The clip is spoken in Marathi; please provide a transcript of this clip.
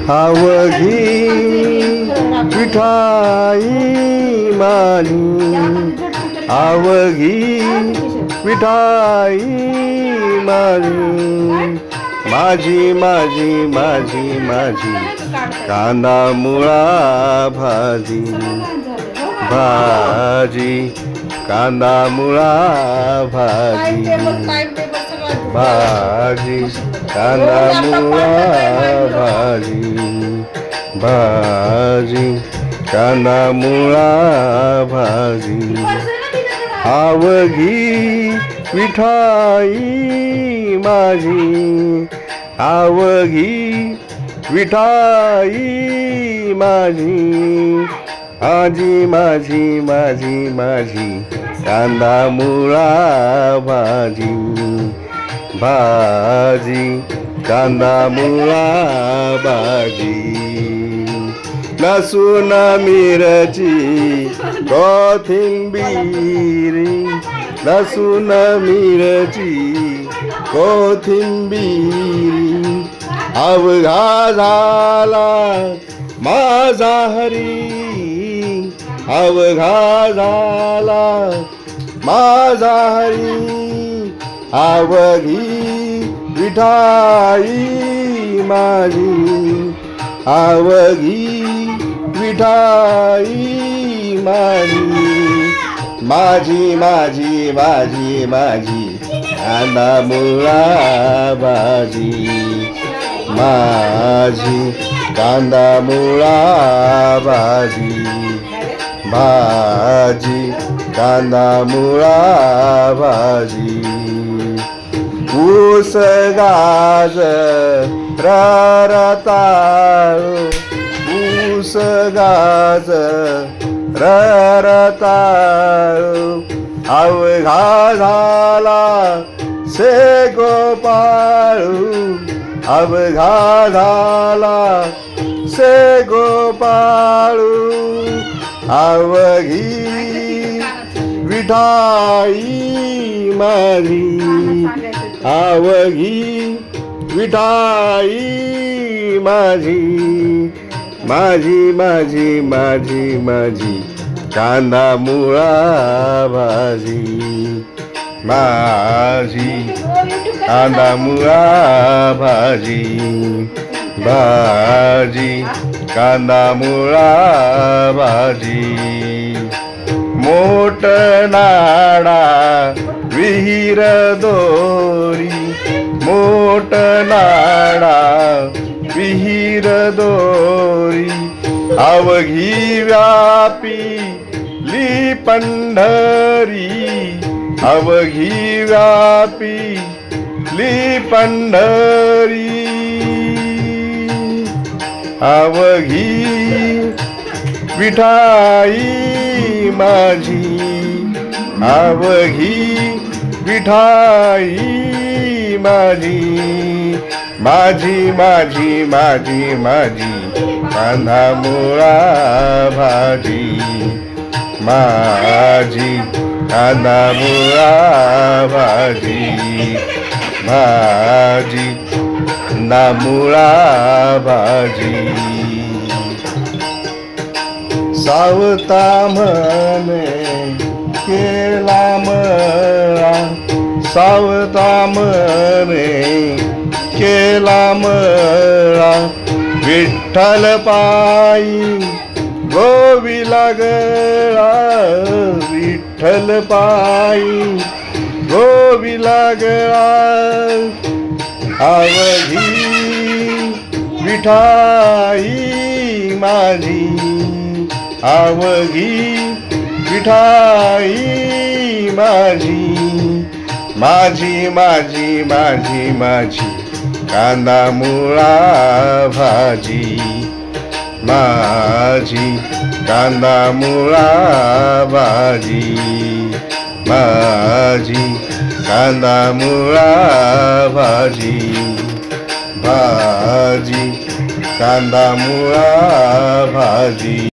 अवघी विठाई माझी, अवघी विठाई माझी, माझी माझी माझी माझी कांदा मुळा भाजी, भाजी कांदा मुळा भाजी, भाजी कांदा मुळा भाजी, भाजी कांदा मुळा भाजी, अवघी विठाई माझी, अवघी विठाई माझी, आजी माझी माझी माझी कांदा मुळा भाजी, भाजी कांदा मुळा भाजी, लसूण मिरची कोथिंबीर, लसूण मिरची कोथिंबीर, अवघा झाला माझा हरी, अवघा झाला माझा हरी, अवघी विठाई माझी, अवघी विठाई माझी, माझी माझी माझी माझी कांदा मुळा भाजी, माझी कांदा मुळा भाजी, भाजी कांदा मुळा भाजी, ऊस गाजर रताळू, ऊस गाजर रताळू, अवघा झाला से गोपाळू, अवघा झाला से गोपाळू, अवघी विठाई माझी, अवघी विठाई माझी, माझी माझी माझी माझी कांदा मुळा भाजी, माझी कांदा मुळा भाजी, भाजी कांदा मुळा भाजी, मोठ नाडा विहीर दोरी, मोठ नाडा विहीर दोरी, अवघी व्यापी ली पंढरी, अवघी व्यापी ली पंढरी, अवघी विठाई माझी, अवघी विठाई माझी, माझी माझी माझी माझी कांदा मुळा भाजी, माझी कांदा मुळा भाजी, भाजी कांदा मुळा भाजी, सावता म्हणे केला मळा, सावता म्हणे केला मळा, विठ्ठल पायी गोविला गळा, विठ्ठल पायी गोविला गळा, अवघी विठाई माझी, अवघी विठाई माझी, माझी माझी माझी माझी कांदा मुळा भाजी, माझी कांदा मुळा भाजी, माझी कांदा मुळा भाजी, भाजी कांदा मुळा भाजी,